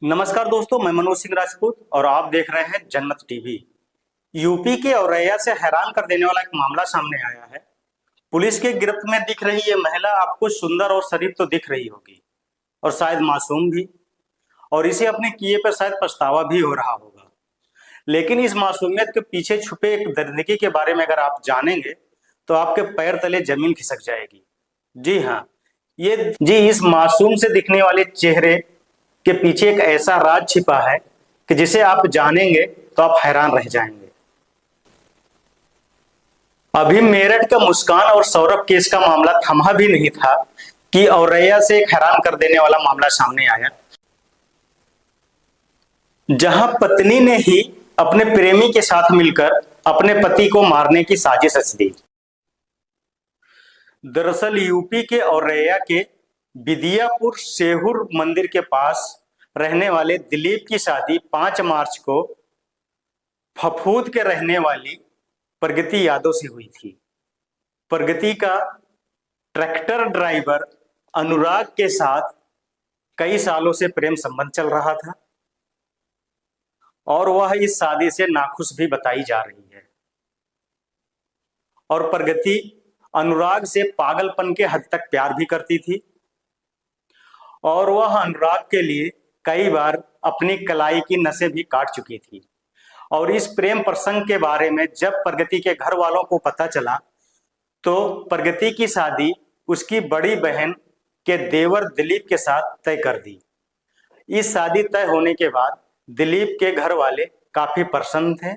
नमस्कार दोस्तों, मैं मनोज सिंह राजपूत और आप देख रहे हैं जन्नत टीवी। यूपी के औरैया से हैरान कर देने वाला एक मामला सामने आया है। पुलिस के गिरफ्त में दिख रही ये महिला आपको सुंदर और शरीफ तो दिख रही होगी और शायद मासूम भी, और इसे अपने किए पर शायद पछतावा भी हो रहा होगा। लेकिन इस मासूमियत के पीछे छुपे एक दरिंदगी के बारे में अगर आप जानेंगे तो आपके पैर तले जमीन खिसक जाएगी। जी हाँ, इस मासूम से दिखने वाले चेहरे के पीछे एक ऐसा राज छिपा है कि जिसे आप जानेंगे तो आप हैरान रह जाएंगे। अभी मेरठ का मुस्कान और सौरभ केस का मामला थमा भी नहीं था कि औरैया से एक हैरान कर देने वाला मामला सामने आया, जहां पत्नी ने ही अपने प्रेमी के साथ मिलकर अपने पति को मारने की साजिश रच दी। दरअसल यूपी के औरैया के बिदियापुर शेहुर मंदिर के पास रहने वाले दिलीप की शादी 5 मार्च को फफूद के रहने वाली प्रगति यादव से हुई थी। प्रगति का ट्रैक्टर ड्राइवर अनुराग के साथ कई सालों से प्रेम संबंध चल रहा था और वह इस शादी से नाखुश भी बताई जा रही है। और प्रगति अनुराग से पागलपन के हद तक प्यार भी करती थी और वह अनुराग के लिए कई बार अपनी कलाई की नसें भी काट चुकी थी। और इस प्रेम प्रसंग के बारे में जब प्रगति के घर वालों को पता चला तो प्रगति की शादी उसकी बड़ी बहन के देवर दिलीप के साथ तय कर दी। इस शादी तय होने के बाद दिलीप के घर वाले काफी प्रसन्न थे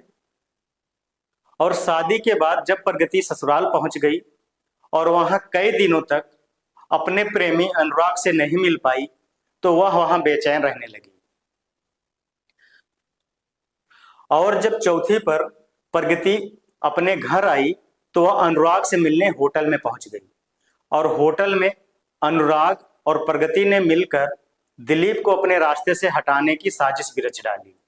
और शादी के बाद जब प्रगति ससुराल पहुंच गई और वहां कई दिनों तक अपने प्रेमी अनुराग से नहीं मिल पाई तो वह वहां बेचैन रहने लगी। और जब चौथी पर प्रगति अपने घर आई तो वह अनुराग से मिलने होटल में पहुंच गई और होटल में अनुराग और प्रगति ने मिलकर दिलीप को अपने रास्ते से हटाने की साजिश भी रच डाली।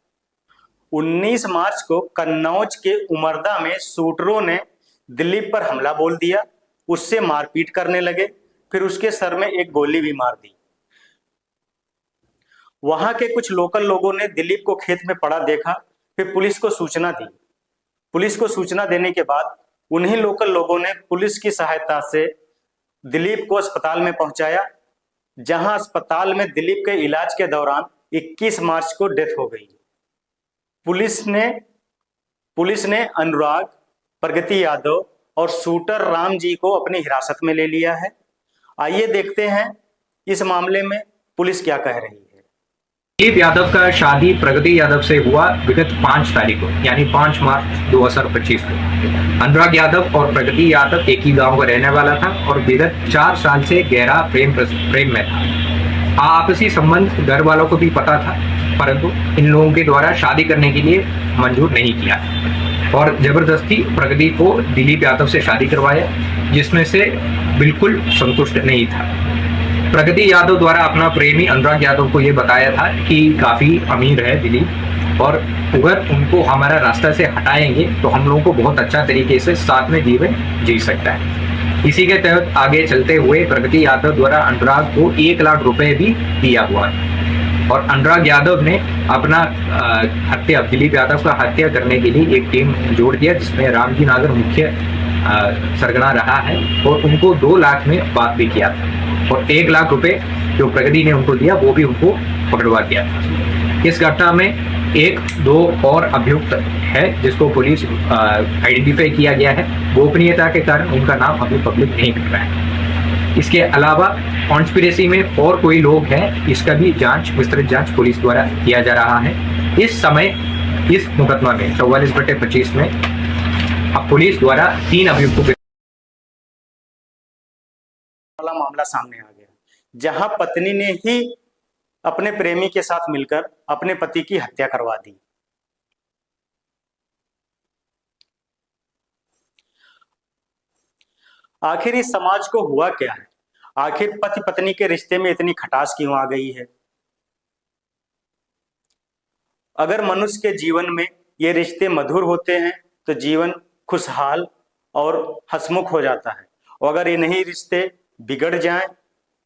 19 मार्च को कन्नौज के उमरदा में शूटरों ने दिलीप पर हमला बोल दिया, उससे मारपीट करने लगे, फिर उसके सर में एक गोली भी मार दी। वहां के कुछ लोकल लोगों ने दिलीप को खेत में पड़ा देखा, फिर पुलिस को सूचना दी। पुलिस को सूचना देने के बाद उन्हीं लोकल लोगों ने पुलिस की सहायता से दिलीप को अस्पताल में पहुंचाया, जहां अस्पताल में दिलीप के इलाज के दौरान 21 मार्च को डेथ हो गई। पुलिस ने अनुराग, प्रगति यादव और शूटर राम जी को अपनी हिरासत में ले लिया है। आइए देखते हैं इस मामले में पुलिस क्या कह रही है। दिलीप यादव का शादी प्रगति यादव से हुआ विगत 5 तारीख को, यानी 5 मार्च 2025 को। अनुराग यादव और प्रगति यादव एक ही गांव का रहने वाला था और विगत 4 साल से गहरा प्रेम में था। आपसी संबंध घर वालों को भी पता था, परंतु इन लोगों के द्वारा शादी करने के लिए मंजूर नहीं किया और जबरदस्ती प्रगति को दिलीप यादव से शादी करवाया, जिसमें से बिल्कुल संतुष्ट नहीं था। प्रगति यादव द्वारा अपना प्रेमी अनुराग यादव को ये बताया था कि काफ़ी अमीर है दिलीप और अगर उनको हमारा रास्ता से हटाएंगे तो हम लोगों को बहुत अच्छा तरीके से साथ में जीवन जी सकता है। इसी के तहत आगे चलते हुए प्रगति यादव द्वारा अनुराग को 1 लाख रुपए भी दिया हुआ और अनुराग यादव ने अपना दिलीप यादव का हत्या करने के लिए एक टीम जोड़ दिया, जिसमें रामजी नागर मुख्य सरगना रहा है और उनको 2 लाख में बात भी किया था और 1 लाख रुपए जो प्रगति ने उनको दिया वो भी उनको पकड़वा दिया था। इस घटना में 1-2 और अभियुक्त है जिसको पुलिस आइडेंटिफाई किया गया है। गोपनीयता के कारण उनका नाम अभी पब्लिक नहीं कर रहा है। इसके अलावा कॉन्स्पिरेसी में और कोई लोग हैं, इसका भी विस्तृत जांच पुलिस द्वारा किया जा रहा है। इस समय इस मुकदमा में 44/25 में पुलिस द्वारा 3 अभियुक्तों के मामला सामने आ गया, जहां पत्नी ने ही अपने प्रेमी के साथ मिलकर अपने पति की हत्या करवा दी। आखिर इस समाज को हुआ क्या है? आखिर पति पत्नी के रिश्ते में इतनी खटास क्यों आ गई है? अगर मनुष्य के जीवन में ये रिश्ते मधुर होते हैं तो जीवन खुशहाल और हंसमुख हो जाता है, और अगर इन्हीं रिश्ते बिगड़ जाएं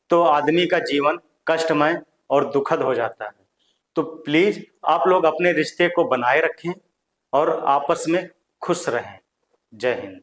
तो आदमी का जीवन कष्टमय और दुखद हो जाता है। तो प्लीज आप लोग अपने रिश्ते को बनाए रखें और आपस में खुश रहें। जय हिंद।